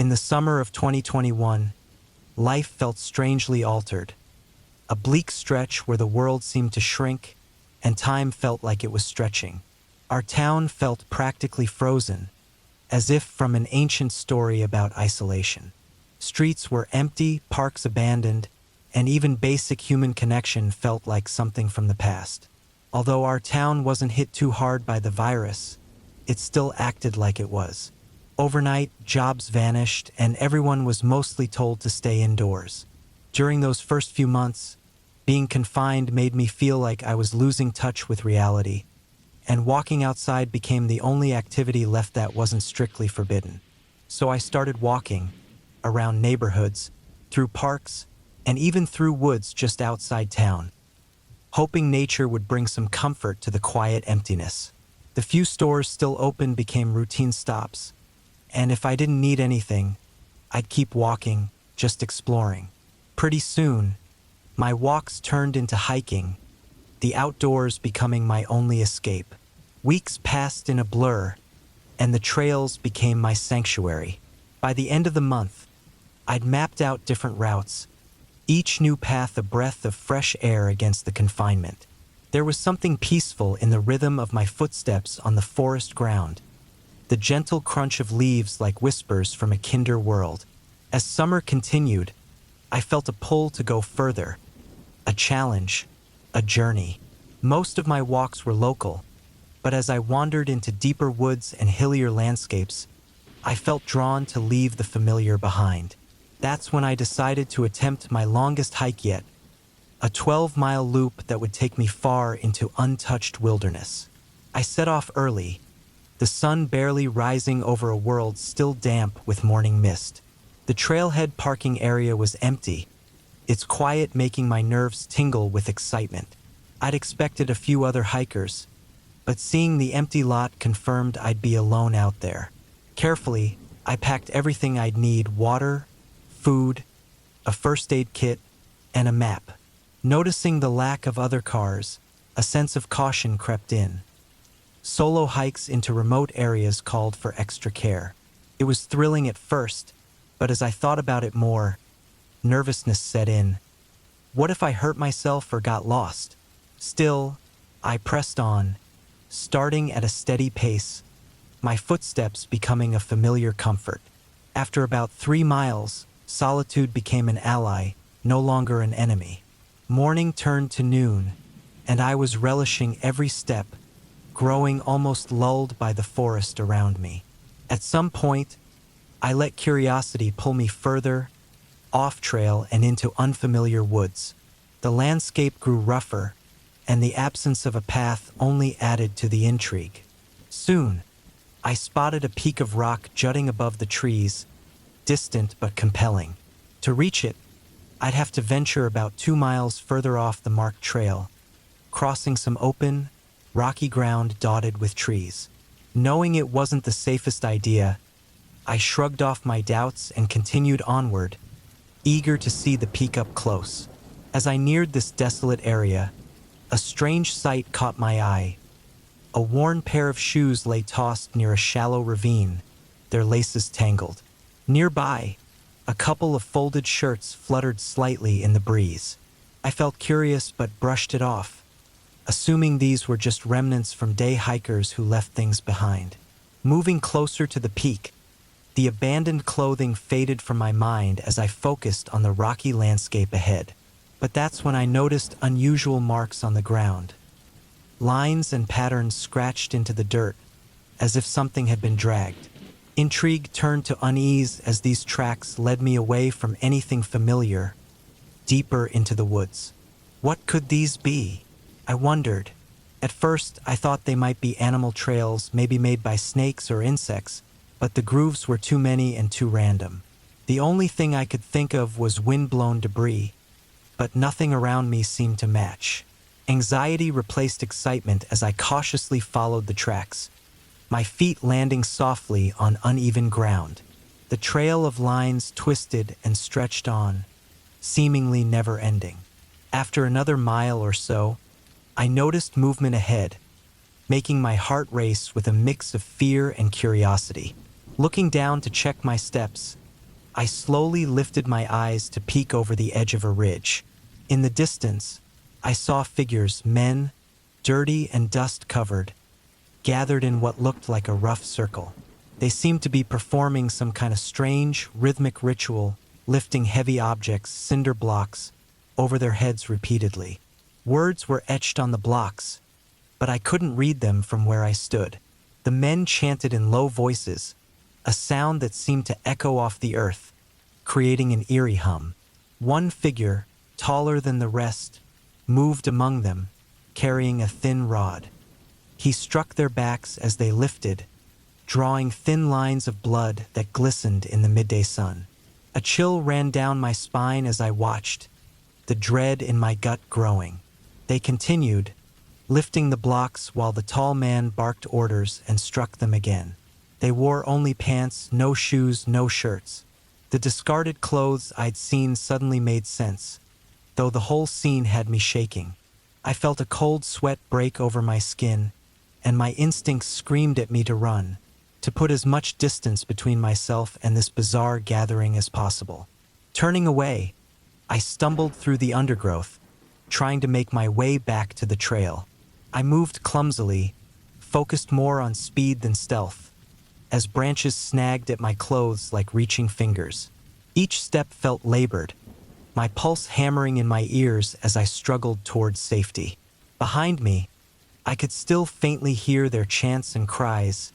In the summer of 2021, life felt strangely altered. A bleak stretch where the world seemed to shrink and time felt like it was stretching. Our town felt practically frozen, as if from an ancient story about isolation. Streets were empty, parks abandoned, and even basic human connection felt like something from the past. Although our town wasn't hit too hard by the virus, it still acted like it was. Overnight, jobs vanished, and everyone was mostly told to stay indoors. During those first few months, being confined made me feel like I was losing touch with reality, and walking outside became the only activity left that wasn't strictly forbidden. So I started walking around neighborhoods, through parks, and even through woods just outside town, hoping nature would bring some comfort to the quiet emptiness. The few stores still open became routine stops, and if I didn't need anything, I'd keep walking, just exploring. Pretty soon, my walks turned into hiking, the outdoors becoming my only escape. Weeks passed in a blur, and the trails became my sanctuary. By the end of the month, I'd mapped out different routes, each new path a breath of fresh air against the confinement. There was something peaceful in the rhythm of my footsteps on the forest ground, the gentle crunch of leaves like whispers from a kinder world. As summer continued, I felt a pull to go further, a challenge, a journey. Most of my walks were local, but as I wandered into deeper woods and hillier landscapes, I felt drawn to leave the familiar behind. That's when I decided to attempt my longest hike yet, a 12-mile loop that would take me far into untouched wilderness. I set off early, the sun barely rising over a world still damp with morning mist. The trailhead parking area was empty, its quiet making my nerves tingle with excitement. I'd expected a few other hikers, but seeing the empty lot confirmed I'd be alone out there. Carefully, I packed everything I'd need: water, food, a first aid kit, and a map. Noticing the lack of other cars, a sense of caution crept in. Solo hikes into remote areas called for extra care. It was thrilling at first, but as I thought about it more, nervousness set in. What if I hurt myself or got lost? Still, I pressed on, starting at a steady pace, my footsteps becoming a familiar comfort. After about 3 miles, solitude became an ally, no longer an enemy. Morning turned to noon, and I was relishing every step, growing almost lulled by the forest around me. At some point, I let curiosity pull me further, off trail and into unfamiliar woods. The landscape grew rougher, and the absence of a path only added to the intrigue. Soon, I spotted a peak of rock jutting above the trees, distant but compelling. To reach it, I'd have to venture about 2 miles further off the marked trail, crossing some open, rocky ground dotted with trees. Knowing it wasn't the safest idea, I shrugged off my doubts and continued onward, eager to see the peak up close. As I neared this desolate area, a strange sight caught my eye. A worn pair of shoes lay tossed near a shallow ravine, their laces tangled. Nearby, a couple of folded shirts fluttered slightly in the breeze. I felt curious but brushed it off, assuming these were just remnants from day hikers who left things behind. Moving closer to the peak, the abandoned clothing faded from my mind as I focused on the rocky landscape ahead. But that's when I noticed unusual marks on the ground. Lines and patterns scratched into the dirt, as if something had been dragged. Intrigue turned to unease as these tracks led me away from anything familiar, deeper into the woods. What could these be? I wondered. At first, I thought they might be animal trails, maybe made by snakes or insects, but the grooves were too many and too random. The only thing I could think of was wind-blown debris, but nothing around me seemed to match. Anxiety replaced excitement as I cautiously followed the tracks, my feet landing softly on uneven ground. The trail of lines twisted and stretched on, seemingly never-ending. After another mile or so, I noticed movement ahead, making my heart race with a mix of fear and curiosity. Looking down to check my steps, I slowly lifted my eyes to peek over the edge of a ridge. In the distance, I saw figures, men, dirty and dust-covered, gathered in what looked like a rough circle. They seemed to be performing some kind of strange, rhythmic ritual, lifting heavy objects, cinder blocks, over their heads repeatedly. Words were etched on the blocks, but I couldn't read them from where I stood. The men chanted in low voices, a sound that seemed to echo off the earth, creating an eerie hum. One figure, taller than the rest, moved among them, carrying a thin rod. He struck their backs as they lifted, drawing thin lines of blood that glistened in the midday sun. A chill ran down my spine as I watched, the dread in my gut growing. They continued, lifting the blocks while the tall man barked orders and struck them again. They wore only pants, no shoes, no shirts. The discarded clothes I'd seen suddenly made sense, though the whole scene had me shaking. I felt a cold sweat break over my skin, and my instincts screamed at me to run, to put as much distance between myself and this bizarre gathering as possible. Turning away, I stumbled through the undergrowth, trying to make my way back to the trail. I moved clumsily, focused more on speed than stealth, as branches snagged at my clothes like reaching fingers. Each step felt labored, my pulse hammering in my ears as I struggled towards safety. Behind me, I could still faintly hear their chants and cries,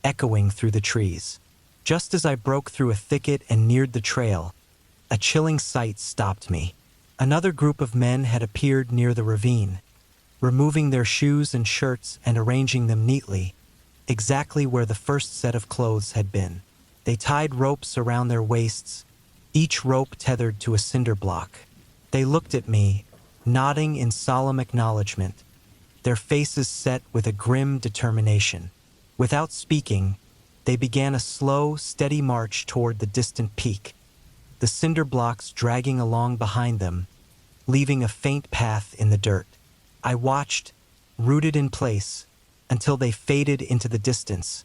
echoing through the trees. Just as I broke through a thicket and neared the trail, a chilling sight stopped me. Another group of men had appeared near the ravine, removing their shoes and shirts and arranging them neatly, exactly where the first set of clothes had been. They tied ropes around their waists, each rope tethered to a cinder block. They looked at me, nodding in solemn acknowledgement, their faces set with a grim determination. Without speaking, they began a slow, steady march toward the distant peak, the cinder blocks dragging along behind them, leaving a faint path in the dirt. I watched, rooted in place, until they faded into the distance,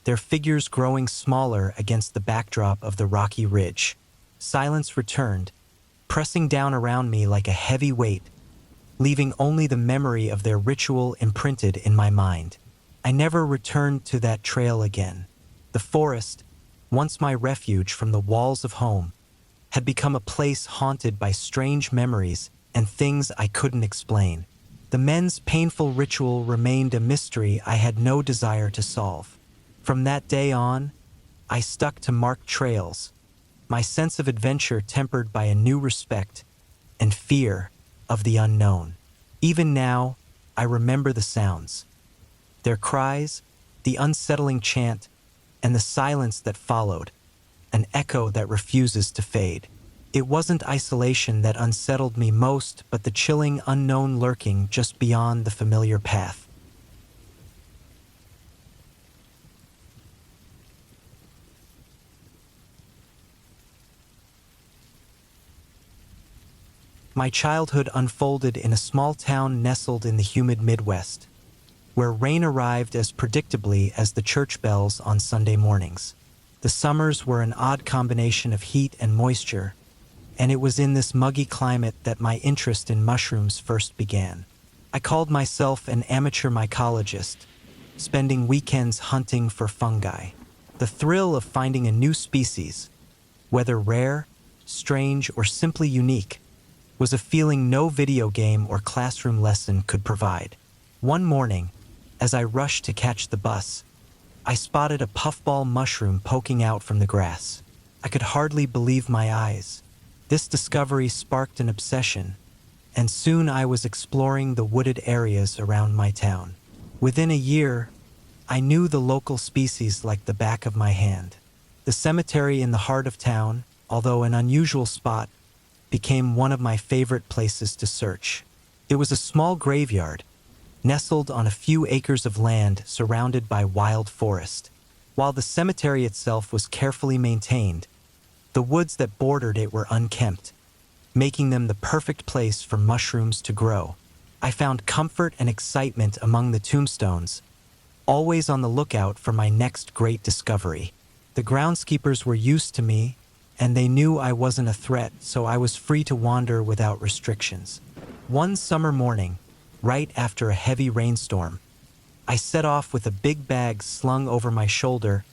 their figures growing smaller against the backdrop of the rocky ridge. Silence returned, pressing down around me like a heavy weight, leaving only the memory of their ritual imprinted in my mind. I never returned to that trail again. The forest, once my refuge from the walls of home, had become a place haunted by strange memories and things I couldn't explain. The men's painful ritual remained a mystery I had no desire to solve. From that day on, I stuck to marked trails, my sense of adventure tempered by a new respect and fear of the unknown. Even now, I remember the sounds, their cries, the unsettling chant, and the silence that followed, an echo that refuses to fade. It wasn't isolation that unsettled me most, but the chilling unknown lurking just beyond the familiar path. My childhood unfolded in a small town nestled in the humid Midwest, where rain arrived as predictably as the church bells on Sunday mornings. The summers were an odd combination of heat and moisture, and it was in this muggy climate that my interest in mushrooms first began. I called myself an amateur mycologist, spending weekends hunting for fungi. The thrill of finding a new species, whether rare, strange, or simply unique, was a feeling no video game or classroom lesson could provide. One morning, as I rushed to catch the bus, I spotted a puffball mushroom poking out from the grass. I could hardly believe my eyes. This discovery sparked an obsession, and soon I was exploring the wooded areas around my town. Within a year, I knew the local species like the back of my hand. The cemetery in the heart of town, although an unusual spot, became one of my favorite places to search. It was a small graveyard, nestled on a few acres of land surrounded by wild forest. While the cemetery itself was carefully maintained, the woods that bordered it were unkempt, making them the perfect place for mushrooms to grow. I found comfort and excitement among the tombstones, always on the lookout for my next great discovery. The groundskeepers were used to me, and they knew I wasn't a threat, so I was free to wander without restrictions. One summer morning, right after a heavy rainstorm, I set off with a big bag slung over my shoulder,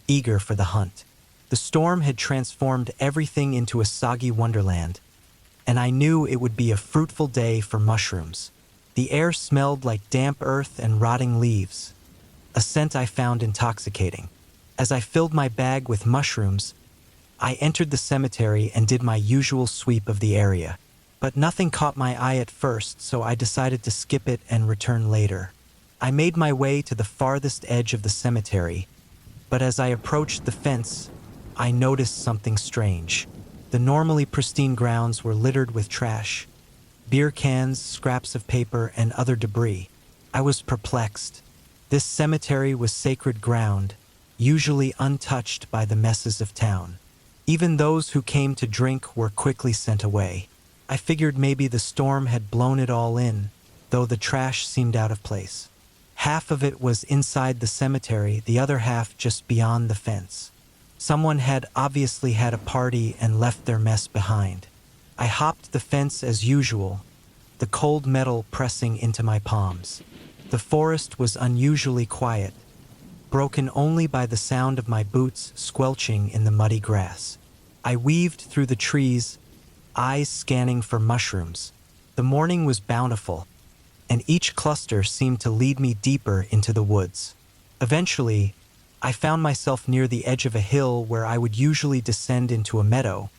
eager for the hunt. The storm had transformed everything into a soggy wonderland, and I knew it would be a fruitful day for mushrooms. The air smelled like damp earth and rotting leaves, a scent I found intoxicating. As I filled my bag with mushrooms, I entered the cemetery and did my usual sweep of the area. But nothing caught my eye at first, so I decided to skip it and return later. I made my way to the farthest edge of the cemetery, but as I approached the fence, I noticed something strange. The normally pristine grounds were littered with trash, beer cans, scraps of paper, and other debris. I was perplexed. This cemetery was sacred ground, usually untouched by the messes of town. Even those who came to drink were quickly sent away. I figured maybe the storm had blown it all in, though the trash seemed out of place. Half of it was inside the cemetery, the other half just beyond the fence. Someone had obviously had a party and left their mess behind. I hopped the fence as usual, the cold metal pressing into my palms. The forest was unusually quiet, broken only by the sound of my boots squelching in the muddy grass. I weaved through the trees, eyes scanning for mushrooms. The morning was bountiful, and each cluster seemed to lead me deeper into the woods. Eventually, I found myself near the edge of a hill where I would usually descend into a meadow.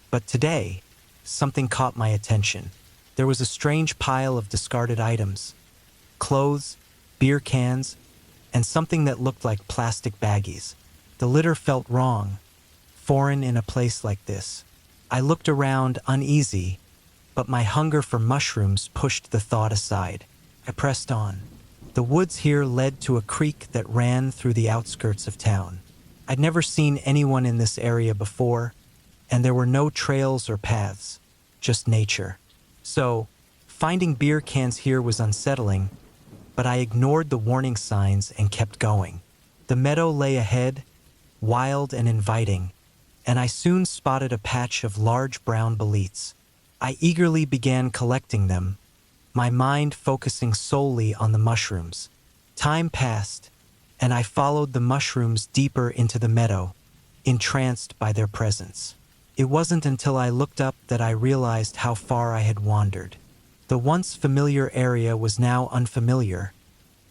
But today, something caught my attention. There was a strange pile of discarded items: clothes, beer cans, and something that looked like plastic baggies. The litter felt wrong, foreign in a place like this. I looked around, uneasy, but my hunger for mushrooms pushed the thought aside. I pressed on. The woods here led to a creek that ran through the outskirts of town. I'd never seen anyone in this area before, and there were no trails or paths, just nature. So, finding beer cans here was unsettling, but I ignored the warning signs and kept going. The meadow lay ahead, wild and inviting, and I soon spotted a patch of large brown boletes. I eagerly began collecting them, my mind focusing solely on the mushrooms. Time passed, and I followed the mushrooms deeper into the meadow, entranced by their presence. It wasn't until I looked up that I realized how far I had wandered. The once familiar area was now unfamiliar,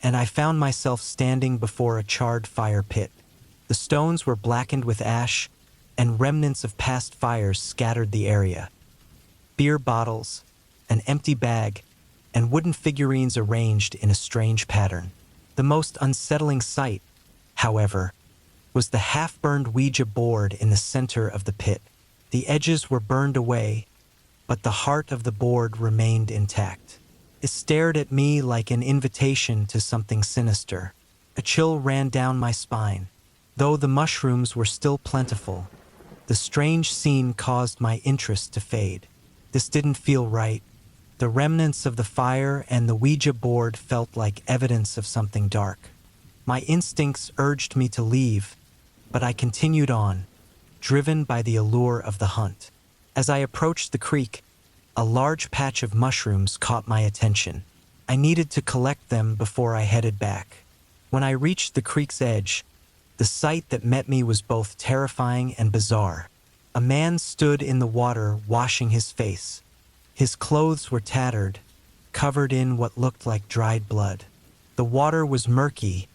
and I found myself standing before a charred fire pit. The stones were blackened with ash, and remnants of past fires scattered the area. Beer bottles, an empty bag, and wooden figurines arranged in a strange pattern. The most unsettling sight, however, was the half-burned Ouija board in the center of the pit. The edges were burned away, but the heart of the board remained intact. It stared at me like an invitation to something sinister. A chill ran down my spine. Though the mushrooms were still plentiful, the strange scene caused my interest to fade. This didn't feel right. The remnants of the fire and the Ouija board felt like evidence of something dark. My instincts urged me to leave, but I continued on, driven by the allure of the hunt. As I approached the creek, a large patch of mushrooms caught my attention. I needed to collect them before I headed back. When I reached the creek's edge, the sight that met me was both terrifying and bizarre. A man stood in the water washing his face. His clothes were tattered, covered in what looked like dried blood. The water was murky,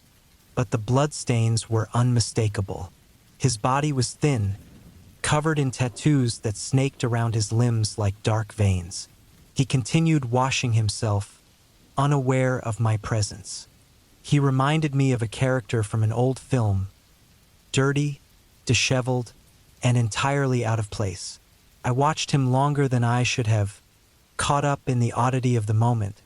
but the bloodstains were unmistakable. His body was thin, covered in tattoos that snaked around his limbs like dark veins. He continued washing himself, unaware of my presence. He reminded me of a character from an old film, dirty, disheveled, and entirely out of place. I watched him longer than I should have, caught up in the oddity of the moment,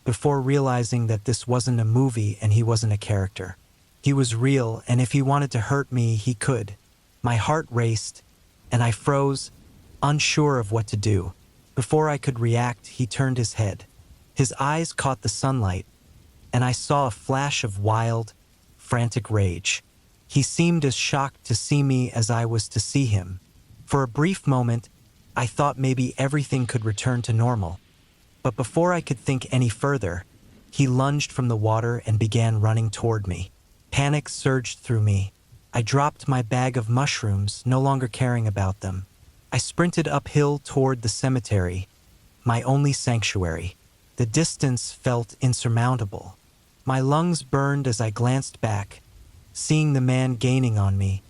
before realizing that this wasn't a movie and he wasn't a character. He was real, and if he wanted to hurt me, he could. My heart raced, and I froze, unsure of what to do. Before I could react, he turned his head. His eyes caught the sunlight, and I saw a flash of wild, frantic rage. He seemed as shocked to see me as I was to see him, For a brief moment, I thought maybe everything could return to normal. But before I could think any further, he lunged from the water and began running toward me. Panic surged through me. I dropped my bag of mushrooms, no longer caring about them. I sprinted uphill toward the cemetery, my only sanctuary. The distance felt insurmountable. My lungs burned as I glanced back, seeing the man gaining on me,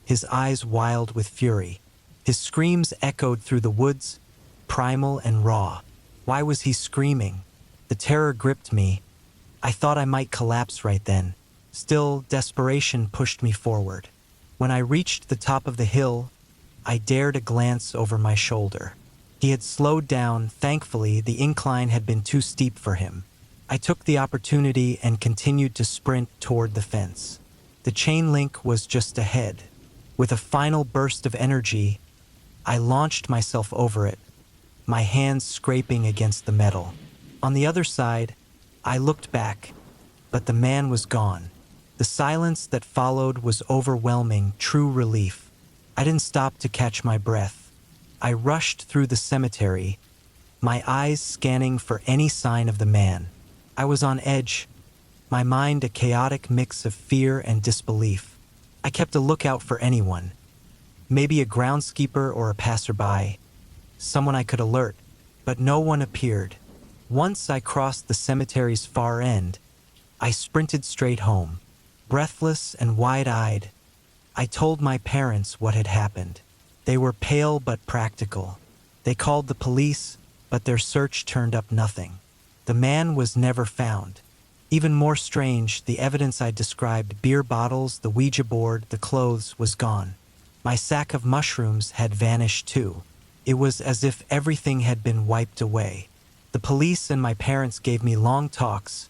his eyes wild with fury. His screams echoed through the woods, primal and raw. Why was he screaming? The terror gripped me. I thought I might collapse right then. Still, desperation pushed me forward. When I reached the top of the hill, I dared a glance over my shoulder. He had slowed down. Thankfully, the incline had been too steep for him. I took the opportunity and continued to sprint toward the fence. The chain link was just ahead. With a final burst of energy, I launched myself over it, my hands scraping against the metal. On the other side, I looked back, but the man was gone. The silence that followed was overwhelming, true relief. I didn't stop to catch my breath. I rushed through the cemetery, my eyes scanning for any sign of the man. I was on edge, my mind a chaotic mix of fear and disbelief. I kept a lookout for anyone, maybe a groundskeeper or a passerby, someone I could alert, but no one appeared. Once I crossed the cemetery's far end, I sprinted straight home. Breathless and wide-eyed, I told my parents what had happened. They were pale but practical. They called the police, but their search turned up nothing. The man was never found. Even more strange, the evidence I described, beer bottles, the Ouija board, the clothes, was gone. My sack of mushrooms had vanished too. It was as if everything had been wiped away. The police and my parents gave me long talks,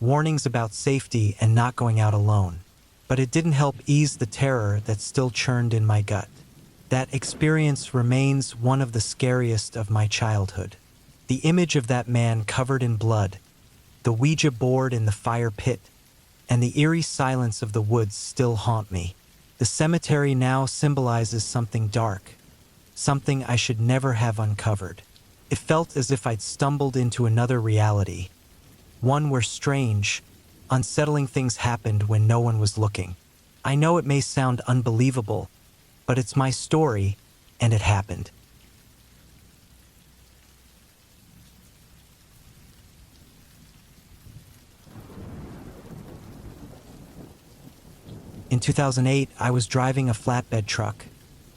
warnings about safety and not going out alone. But it didn't help ease the terror that still churned in my gut. That experience remains one of the scariest of my childhood. The image of that man covered in blood, the Ouija board in the fire pit, and the eerie silence of the woods still haunt me. The cemetery now symbolizes something dark, something I should never have uncovered. It felt as if I'd stumbled into another reality, one where strange, unsettling things happened when no one was looking. I know it may sound unbelievable, but it's my story, and it happened. In 2008, I was driving a flatbed truck,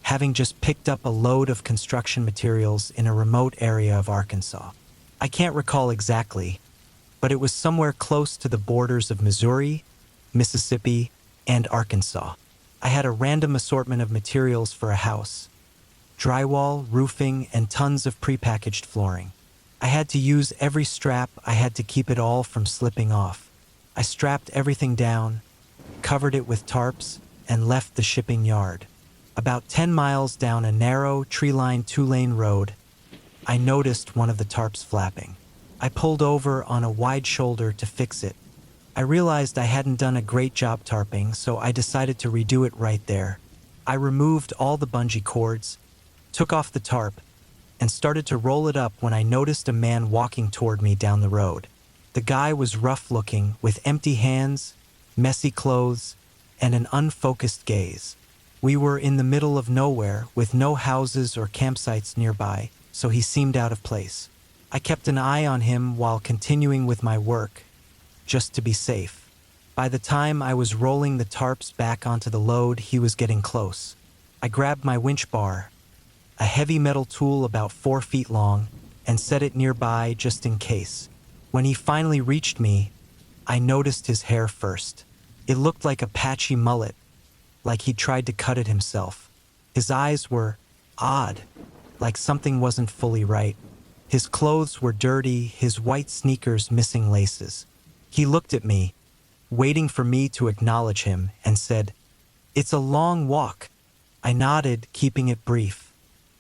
having just picked up a load of construction materials in a remote area of Arkansas. I can't recall exactly, but it was somewhere close to the borders of Missouri, Mississippi, and Arkansas. I had a random assortment of materials for a house: drywall, roofing, and tons of prepackaged flooring. I had to use every strap. I had to keep it all from slipping off. I strapped everything down, covered it with tarps, and left the shipping yard. About 10 miles down a narrow, tree-lined 2-lane road, I noticed one of the tarps flapping. I pulled over on a wide shoulder to fix it. I realized I hadn't done a great job tarping, so I decided to redo it right there. I removed all the bungee cords, took off the tarp, and started to roll it up when I noticed a man walking toward me down the road. The guy was rough-looking, with empty hands, messy clothes, and an unfocused gaze. We were in the middle of nowhere, with no houses or campsites nearby, so he seemed out of place. I kept an eye on him while continuing with my work, just to be safe. By the time I was rolling the tarps back onto the load, he was getting close. I grabbed my winch bar, a heavy metal tool about 4 feet long, and set it nearby just in case. When he finally reached me, I noticed his hair first. It looked like a patchy mullet, like he'd tried to cut it himself. His eyes were odd, like something wasn't fully right. His clothes were dirty, his white sneakers missing laces. He looked at me, waiting for me to acknowledge him, and said, "It's a long walk." I nodded, keeping it brief.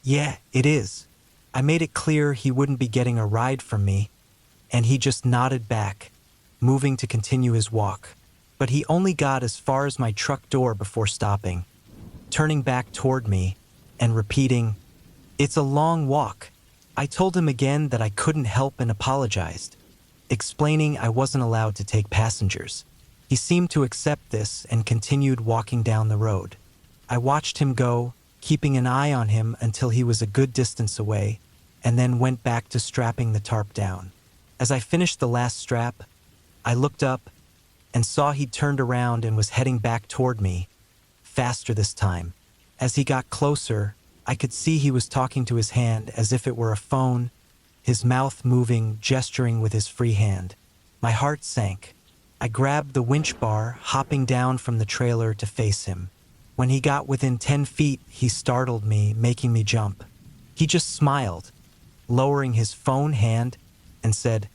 "Yeah, it is." I made it clear he wouldn't be getting a ride from me, and he just nodded back, moving to continue his walk. But he only got as far as my truck door before stopping. Turning back toward me, and repeating, "It's a long walk." I told him again that I couldn't help and apologized, explaining I wasn't allowed to take passengers. He seemed to accept this and continued walking down the road. I watched him go, keeping an eye on him until he was a good distance away, and then went back to strapping the tarp down. As I finished the last strap, I looked up and saw he'd turned around and was heading back toward me, faster this time. As he got closer, I could see he was talking to his hand as if it were a phone, his mouth moving, gesturing with his free hand. My heart sank. I grabbed the winch bar, hopping down from the trailer to face him. When he got within 10 feet, he startled me, making me jump. He just smiled, lowering his phone hand, and said,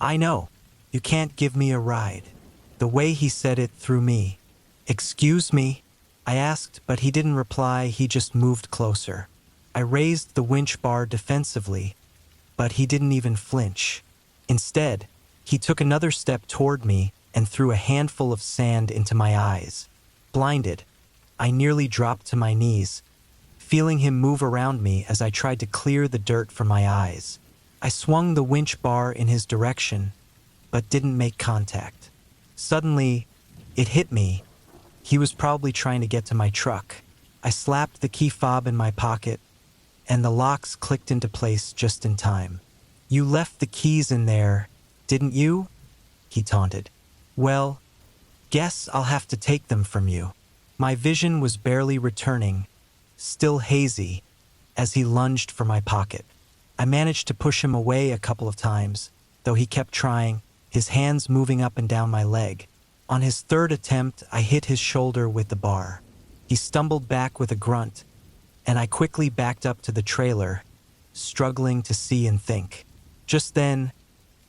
"I know, you can't give me a ride." The way he said it threw me. "Excuse me?" I asked, but he didn't reply, he just moved closer. I raised the winch bar defensively, but he didn't even flinch. Instead, he took another step toward me and threw a handful of sand into my eyes. Blinded, I nearly dropped to my knees, feeling him move around me as I tried to clear the dirt from my eyes. I swung the winch bar in his direction, but didn't make contact. Suddenly, it hit me. He was probably trying to get to my truck. I slapped the key fob in my pocket, and the locks clicked into place just in time. "You left the keys in there, didn't you?" he taunted. "Well, guess I'll have to take them from you." My vision was barely returning, still hazy, as he lunged for my pocket. I managed to push him away a couple of times, though he kept trying, his hands moving up and down my leg. On his third attempt, I hit his shoulder with the bar. He stumbled back with a grunt, and I quickly backed up to the trailer, struggling to see and think. Just then,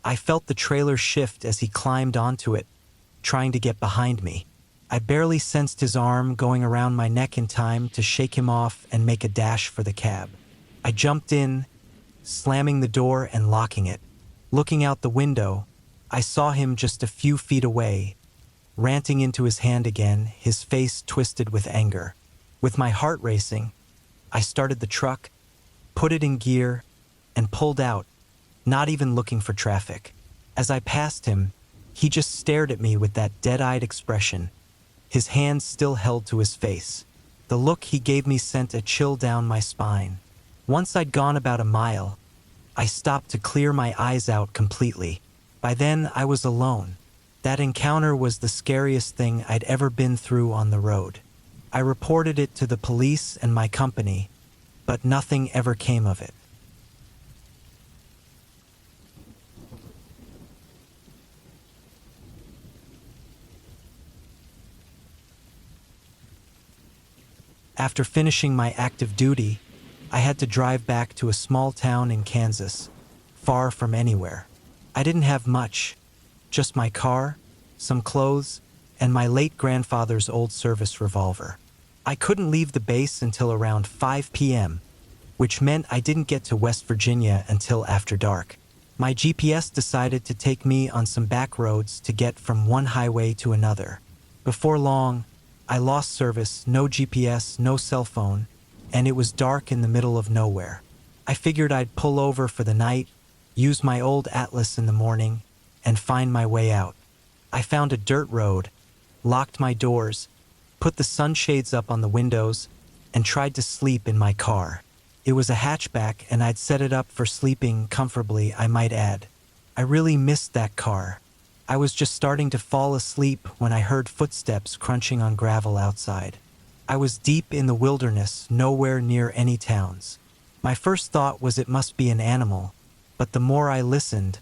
I felt the trailer shift as he climbed onto it, trying to get behind me. I barely sensed his arm going around my neck in time to shake him off and make a dash for the cab. I jumped in, slamming the door and locking it. Looking out the window, I saw him just a few feet away, ranting into his hand again, his face twisted with anger. With my heart racing, I started the truck, put it in gear, and pulled out, not even looking for traffic. As I passed him, he just stared at me with that dead-eyed expression, his hands still held to his face. The look he gave me sent a chill down my spine. Once I'd gone about a mile, I stopped to clear my eyes out completely. By then, I was alone. That encounter was the scariest thing I'd ever been through on the road. I reported it to the police and my company, but nothing ever came of it. After finishing my active duty, I had to drive back to a small town in Kansas, far from anywhere. I didn't have much, just my car, some clothes, and my late grandfather's old service revolver. I couldn't leave the base until around 5 p.m., which meant I didn't get to West Virginia until after dark. My GPS decided to take me on some back roads to get from one highway to another. Before long, I lost service, no GPS, no cell phone, and it was dark in the middle of nowhere. I figured I'd pull over for the night, use my old atlas in the morning, and find my way out. I found a dirt road, locked my doors, put the sunshades up on the windows, and tried to sleep in my car. It was a hatchback, and I'd set it up for sleeping comfortably, I might add. I really missed that car. I was just starting to fall asleep when I heard footsteps crunching on gravel outside. I was deep in the wilderness, nowhere near any towns. My first thought was it must be an animal, but the more I listened,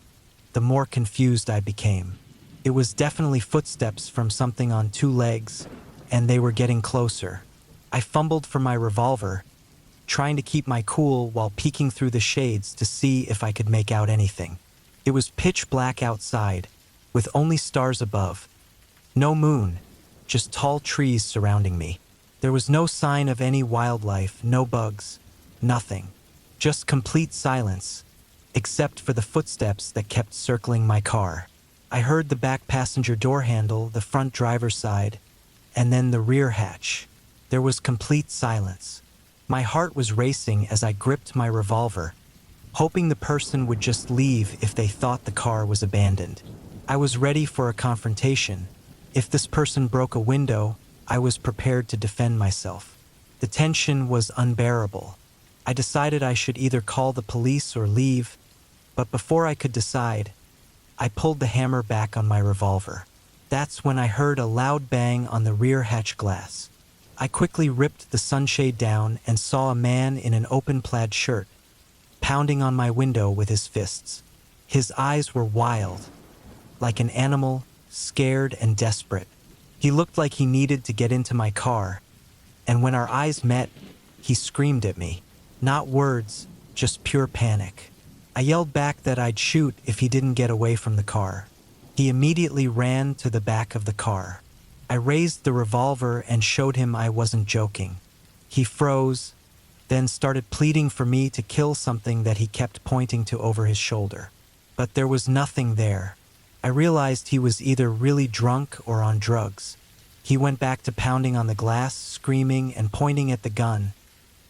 the more confused I became. It was definitely footsteps from something on two legs, and they were getting closer. I fumbled for my revolver, trying to keep my cool while peeking through the shades to see if I could make out anything. It was pitch black outside, with only stars above. No moon, just tall trees surrounding me. There was no sign of any wildlife, no bugs, nothing. Just complete silence, except for the footsteps that kept circling my car. I heard the back passenger door handle, the front driver's side, and then the rear hatch. There was complete silence. My heart was racing as I gripped my revolver, hoping the person would just leave if they thought the car was abandoned. I was ready for a confrontation. If this person broke a window, I was prepared to defend myself. The tension was unbearable. I decided I should either call the police or leave, but before I could decide, I pulled the hammer back on my revolver. That's when I heard a loud bang on the rear hatch glass. I quickly ripped the sunshade down and saw a man in an open plaid shirt, pounding on my window with his fists. His eyes were wild, like an animal, scared and desperate. He looked like he needed to get into my car, and when our eyes met, he screamed at me. Not words, just pure panic. I yelled back that I'd shoot if he didn't get away from the car. He immediately ran to the back of the car. I raised the revolver and showed him I wasn't joking. He froze, then started pleading for me to kill something that he kept pointing to over his shoulder. But there was nothing there. I realized he was either really drunk or on drugs. He went back to pounding on the glass, screaming and pointing at the gun,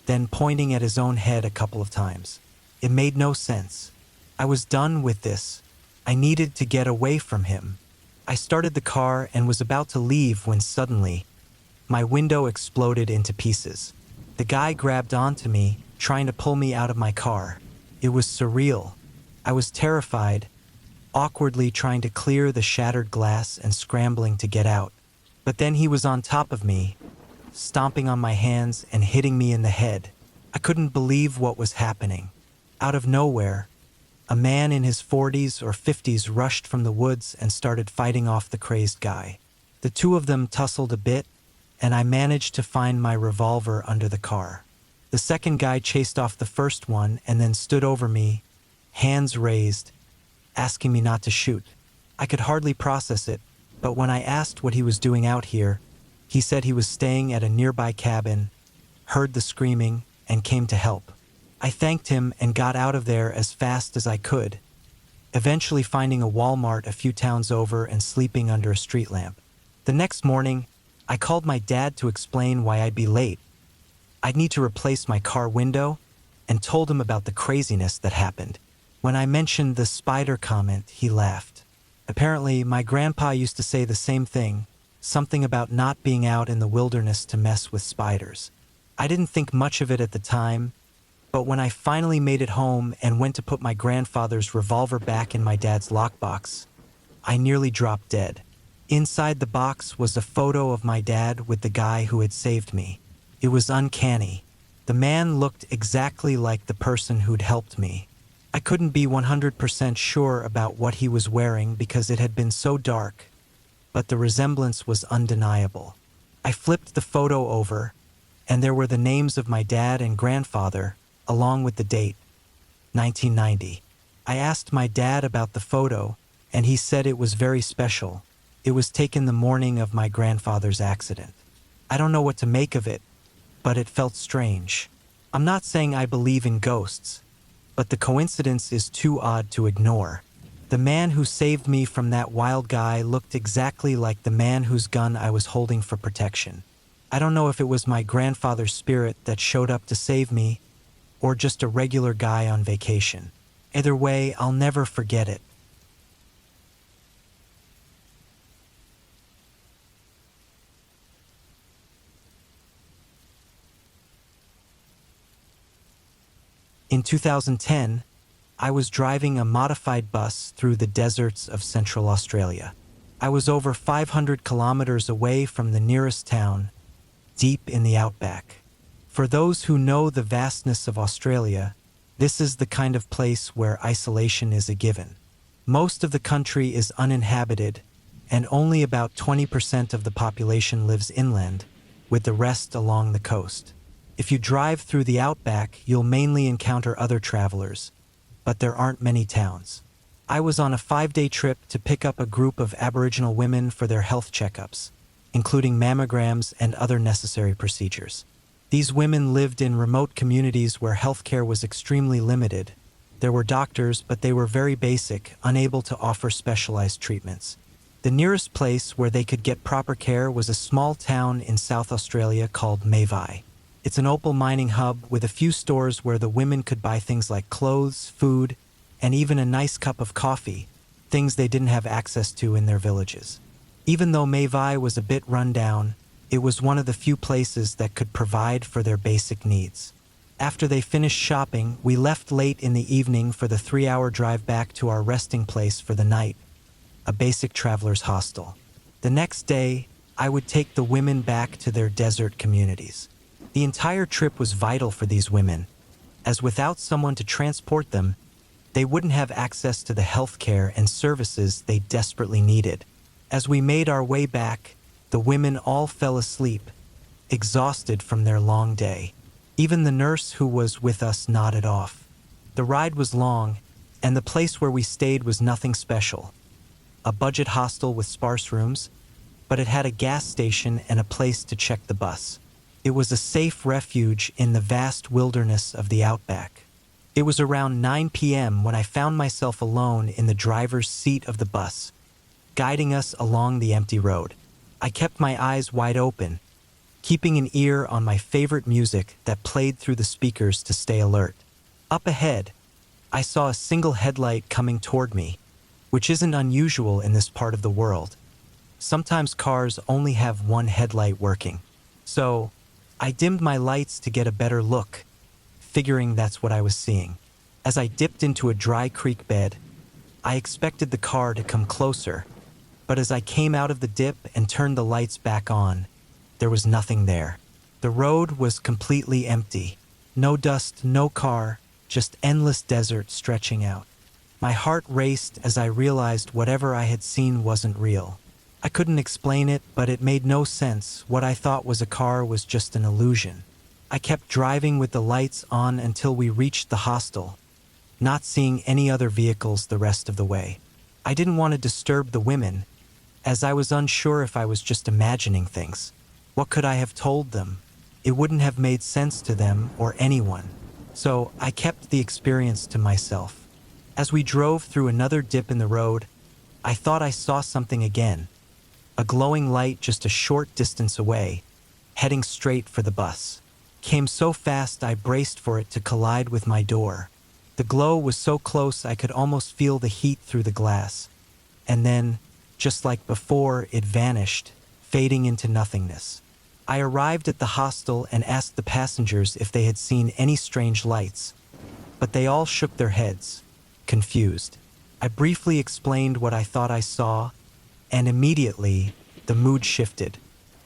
then pointing at his own head a couple of times. It made no sense. I was done with this. I needed to get away from him. I started the car and was about to leave when suddenly, my window exploded into pieces. The guy grabbed onto me, trying to pull me out of my car. It was surreal. I was terrified, awkwardly trying to clear the shattered glass and scrambling to get out. But then he was on top of me, stomping on my hands and hitting me in the head. I couldn't believe what was happening. Out of nowhere, a man in his 40s or 50s rushed from the woods and started fighting off the crazed guy. The two of them tussled a bit, and I managed to find my revolver under the car. The second guy chased off the first one and then stood over me, hands raised, asking me not to shoot. I could hardly process it, but when I asked what he was doing out here, he said he was staying at a nearby cabin, heard the screaming, and came to help. I thanked him and got out of there as fast as I could, eventually finding a Walmart a few towns over and sleeping under a street lamp. The next morning, I called my dad to explain why I'd be late. I'd need to replace my car window, and told him about the craziness that happened. When I mentioned the spider comment, he laughed. Apparently, my grandpa used to say the same thing, something about not being out in the wilderness to mess with spiders. I didn't think much of it at the time, but when I finally made it home and went to put my grandfather's revolver back in my dad's lockbox, I nearly dropped dead. Inside the box was a photo of my dad with the guy who had saved me. It was uncanny. The man looked exactly like the person who'd helped me. I couldn't be 100% sure about what he was wearing because it had been so dark, but the resemblance was undeniable. I flipped the photo over, and there were the names of my dad and grandfather, along with the date, 1990. I asked my dad about the photo, and he said it was very special. It was taken the morning of my grandfather's accident. I don't know what to make of it, but it felt strange. I'm not saying I believe in ghosts, but the coincidence is too odd to ignore. The man who saved me from that wild guy looked exactly like the man whose gun I was holding for protection. I don't know if it was my grandfather's spirit that showed up to save me, or just a regular guy on vacation. Either way, I'll never forget it. In 2010, I was driving a modified bus through the deserts of Central Australia. I was over 500 kilometers away from the nearest town, deep in the outback. For those who know the vastness of Australia, this is the kind of place where isolation is a given. Most of the country is uninhabited, and only about 20% of the population lives inland, with the rest along the coast. If you drive through the outback, you'll mainly encounter other travelers, but there aren't many towns. I was on a 5-day trip to pick up a group of Aboriginal women for their health checkups, including mammograms and other necessary procedures. These women lived in remote communities where healthcare was extremely limited. There were doctors, but they were very basic, unable to offer specialized treatments. The nearest place where they could get proper care was a small town in South Australia called Mayvi. It's an opal mining hub with a few stores where the women could buy things like clothes, food, and even a nice cup of coffee, things they didn't have access to in their villages. Even though Mayvai was a bit run down, it was one of the few places that could provide for their basic needs. After they finished shopping, we left late in the evening for the 3-hour drive back to our resting place for the night, a basic traveler's hostel. The next day, I would take the women back to their desert communities. The entire trip was vital for these women, as without someone to transport them, they wouldn't have access to the health care and services they desperately needed. As we made our way back, the women all fell asleep, exhausted from their long day. Even the nurse who was with us nodded off. The ride was long, and the place where we stayed was nothing special. A budget hostel with sparse rooms, but it had a gas station and a place to check the bus. It was a safe refuge in the vast wilderness of the outback. It was around 9 p.m. when I found myself alone in the driver's seat of the bus, guiding us along the empty road. I kept my eyes wide open, keeping an ear on my favorite music that played through the speakers to stay alert. Up ahead, I saw a single headlight coming toward me, which isn't unusual in this part of the world. Sometimes cars only have one headlight working. So, I dimmed my lights to get a better look, figuring that's what I was seeing. As I dipped into a dry creek bed, I expected the car to come closer, but as I came out of the dip and turned the lights back on, there was nothing there. The road was completely empty. No dust, no car, just endless desert stretching out. My heart raced as I realized whatever I had seen wasn't real. I couldn't explain it, but it made no sense. What I thought was a car was just an illusion. I kept driving with the lights on until we reached the hostel, not seeing any other vehicles the rest of the way. I didn't want to disturb the women, as I was unsure if I was just imagining things. What could I have told them? It wouldn't have made sense to them or anyone. So I kept the experience to myself. As we drove through another dip in the road, I thought I saw something again. A glowing light just a short distance away, heading straight for the bus. Came so fast I braced for it to collide with my door. The glow was so close I could almost feel the heat through the glass. And then, just like before, it vanished, fading into nothingness. I arrived at the hostel and asked the passengers if they had seen any strange lights, but they all shook their heads, confused. I briefly explained what I thought I saw, and immediately, the mood shifted.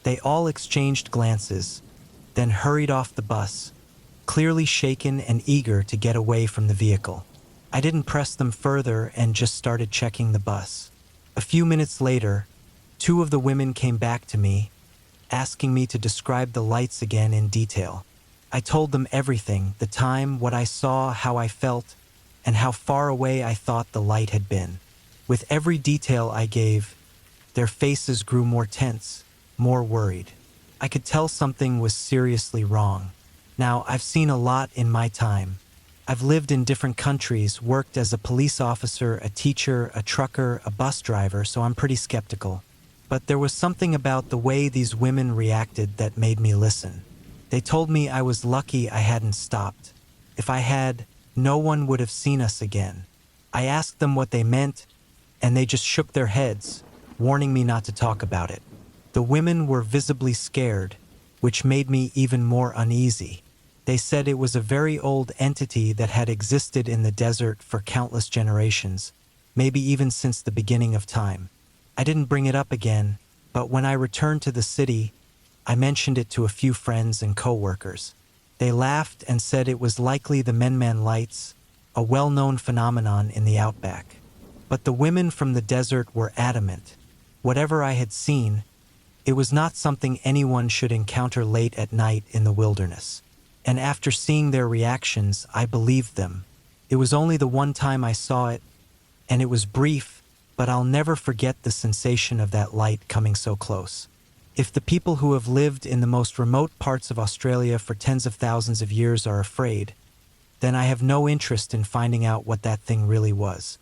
They all exchanged glances, then hurried off the bus, clearly shaken and eager to get away from the vehicle. I didn't press them further and just started checking the bus. A few minutes later, 2 of the women came back to me, asking me to describe the lights again in detail. I told them everything, the time, what I saw, how I felt, and how far away I thought the light had been. With every detail I gave, their faces grew more tense, more worried. I could tell something was seriously wrong. Now, I've seen a lot in my time. I've lived in different countries, worked as a police officer, a teacher, a trucker, a bus driver, so I'm pretty skeptical. But there was something about the way these women reacted that made me listen. They told me I was lucky I hadn't stopped. If I had, no one would have seen us again. I asked them what they meant, and they just shook their heads, warning me not to talk about it. The women were visibly scared, which made me even more uneasy. They said it was a very old entity that had existed in the desert for countless generations, maybe even since the beginning of time. I didn't bring it up again, but when I returned to the city, I mentioned it to a few friends and co-workers. They laughed and said it was likely the Menman lights, a well-known phenomenon in the outback. But the women from the desert were adamant. Whatever I had seen, it was not something anyone should encounter late at night in the wilderness. And after seeing their reactions, I believed them. It was only the one time I saw it, and it was brief, but I'll never forget the sensation of that light coming so close. If the people who have lived in the most remote parts of Australia for tens of thousands of years are afraid, then I have no interest in finding out what that thing really was.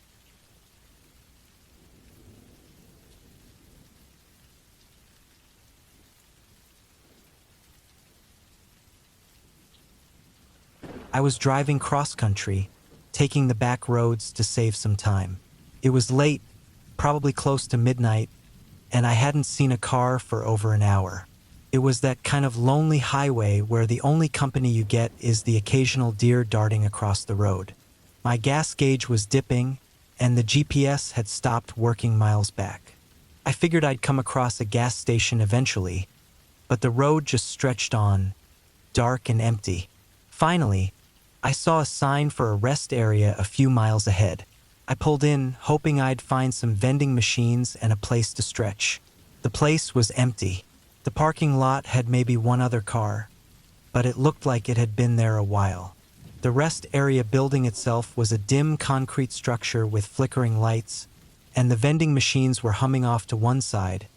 I was driving cross-country, taking the back roads to save some time. It was late, probably close to midnight, and I hadn't seen a car for over an hour. It was that kind of lonely highway where the only company you get is the occasional deer darting across the road. My gas gauge was dipping, and the GPS had stopped working miles back. I figured I'd come across a gas station eventually, but the road just stretched on, dark and empty. Finally, I saw a sign for a rest area a few miles ahead. I pulled in, hoping I'd find some vending machines and a place to stretch. The place was empty. The parking lot had maybe one other car, but it looked like it had been there a while. The rest area building itself was a dim concrete structure with flickering lights, and the vending machines were humming off to one side,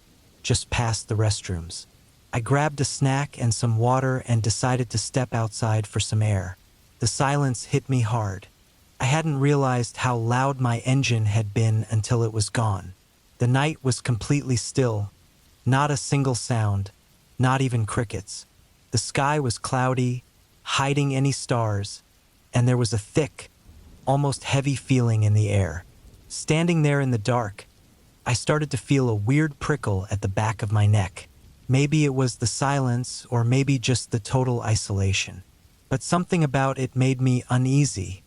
just past the restrooms. I grabbed a snack and some water and decided to step outside for some air. The silence hit me hard. I hadn't realized how loud my engine had been until it was gone. The night was completely still, not a single sound, not even crickets. The sky was cloudy, hiding any stars, and there was a thick, almost heavy feeling in the air. Standing there in the dark, I started to feel a weird prickle at the back of my neck. Maybe it was the silence, or maybe just the total isolation. But something about it made me uneasy,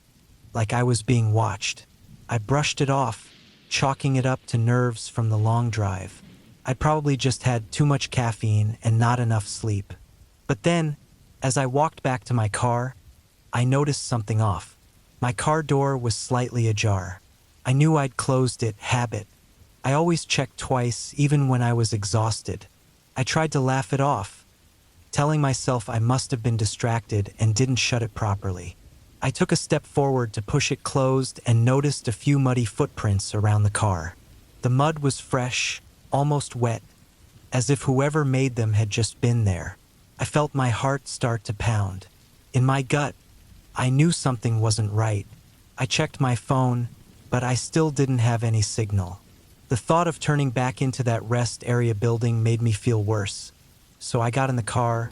like I was being watched. I brushed it off, chalking it up to nerves from the long drive. I'd probably just had too much caffeine and not enough sleep. But then, as I walked back to my car, I noticed something off. My car door was slightly ajar. I knew I'd closed it, habit. I always checked twice, even when I was exhausted. I tried to laugh it off, telling myself I must have been distracted and didn't shut it properly. I took a step forward to push it closed and noticed a few muddy footprints around the car. The mud was fresh, almost wet, as if whoever made them had just been there. I felt my heart start to pound. In my gut, I knew something wasn't right. I checked my phone, but I still didn't have any signal. The thought of turning back into that rest area building made me feel worse. So I got in the car,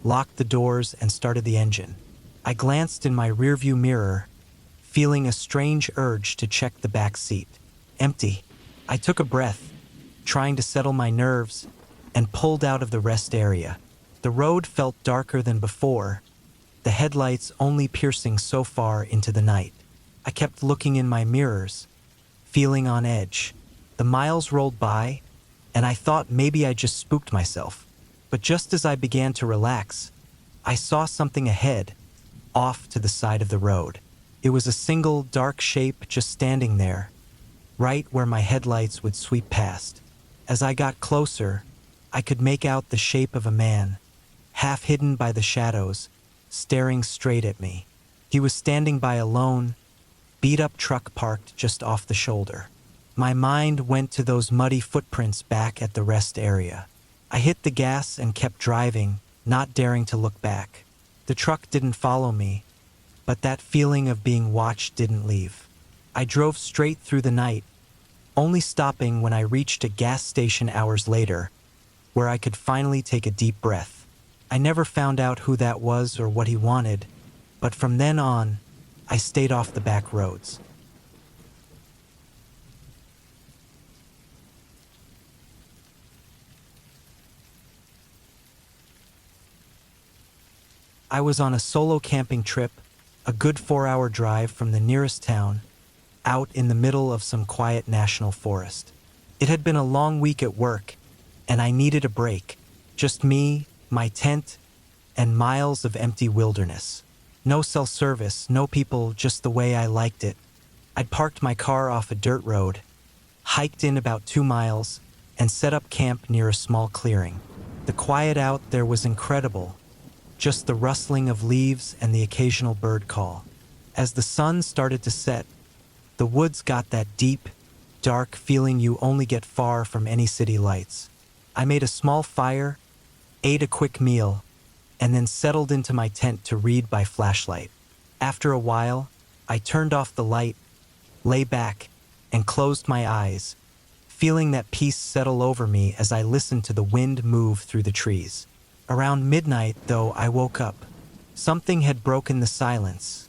locked the doors, and started the engine. I glanced in my rearview mirror, feeling a strange urge to check the back seat. Empty. I took a breath, trying to settle my nerves, and pulled out of the rest area. The road felt darker than before, the headlights only piercing so far into the night. I kept looking in my mirrors, feeling on edge. The miles rolled by, and I thought maybe I just spooked myself. But just as I began to relax, I saw something ahead, off to the side of the road. It was a single dark shape just standing there, right where my headlights would sweep past. As I got closer, I could make out the shape of a man, half hidden by the shadows, staring straight at me. He was standing by a lone, beat-up truck parked just off the shoulder. My mind went to those muddy footprints back at the rest area. I hit the gas and kept driving, not daring to look back. The truck didn't follow me, but that feeling of being watched didn't leave. I drove straight through the night, only stopping when I reached a gas station hours later, where I could finally take a deep breath. I never found out who that was or what he wanted, but from then on, I stayed off the back roads. I was on a solo camping trip, a good 4-hour drive from the nearest town, out in the middle of some quiet national forest. It had been a long week at work, and I needed a break. Just me, my tent, and miles of empty wilderness. No cell service, no people, just the way I liked it. I'd parked my car off a dirt road, hiked in about 2 miles, and set up camp near a small clearing. The quiet out there was incredible, just the rustling of leaves and the occasional bird call. As the sun started to set, the woods got that deep, dark feeling you only get far from any city lights. I made a small fire, ate a quick meal, and then settled into my tent to read by flashlight. After a while, I turned off the light, lay back, and closed my eyes, feeling that peace settle over me as I listened to the wind move through the trees. Around midnight, though, I woke up. Something had broken the silence,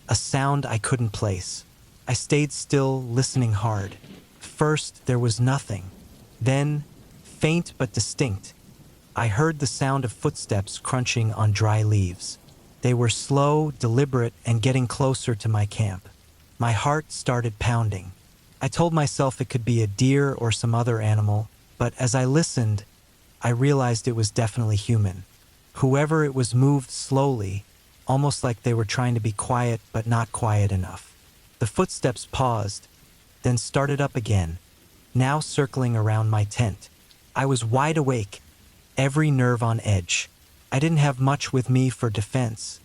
a sound I couldn't place. I stayed still, listening hard. First, there was nothing. Then, faint but distinct, I heard the sound of footsteps crunching on dry leaves. They were slow, deliberate, and getting closer to my camp. My heart started pounding. I told myself it could be a deer or some other animal, but as I listened, I realized it was definitely human. Whoever it was moved slowly, almost like they were trying to be quiet but not quiet enough. The footsteps paused, then started up again, now circling around my tent. I was wide awake, every nerve on edge. I didn't have much with me for defense,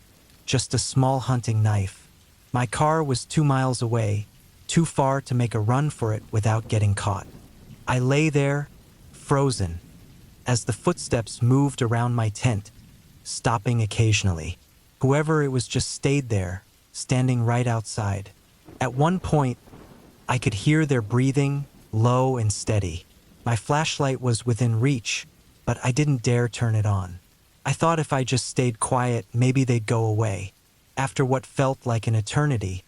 just a small hunting knife. My car was 2 miles away, too far to make a run for it without getting caught. I lay there, frozen, as the footsteps moved around my tent, stopping occasionally. Whoever it was just stayed there, standing right outside. At one point, I could hear their breathing, low and steady. My flashlight was within reach, but I didn't dare turn it on. I thought if I just stayed quiet, maybe they'd go away. After what felt like an eternity,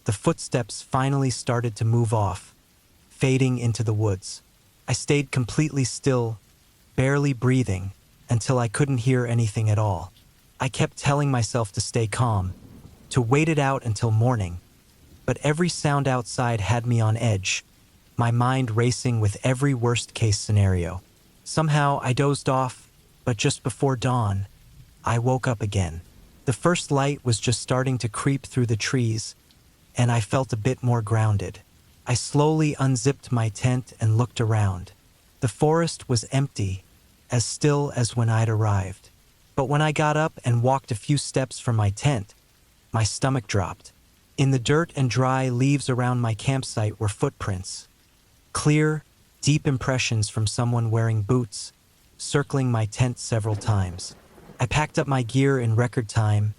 the footsteps finally started to move off, fading into the woods. I stayed completely still, barely breathing, until I couldn't hear anything at all. I kept telling myself to stay calm, to wait it out until morning, but every sound outside had me on edge, my mind racing with every worst-case scenario. Somehow I dozed off, but just before dawn, I woke up again. The first light was just starting to creep through the trees, and I felt a bit more grounded. I slowly unzipped my tent and looked around. The forest was empty, as still as when I'd arrived. But when I got up and walked a few steps from my tent, my stomach dropped. In the dirt and dry leaves around my campsite were footprints. Clear, deep impressions from someone wearing boots, circling my tent several times. I packed up my gear in record time,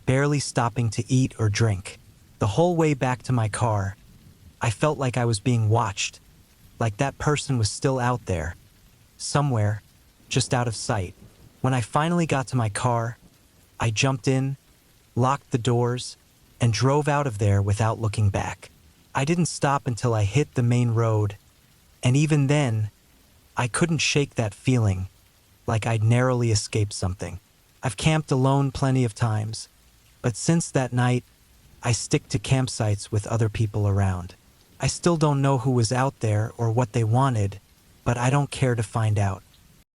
barely stopping to eat or drink. The whole way back to my car, I felt like I was being watched, like that person was still out there, somewhere, just out of sight. When I finally got to my car, I jumped in, locked the doors, and drove out of there without looking back. I didn't stop until I hit the main road, and even then, I couldn't shake that feeling, like I'd narrowly escaped something. I've camped alone plenty of times, but since that night, I stick to campsites with other people around. I still don't know who was out there or what they wanted, but I don't care to find out.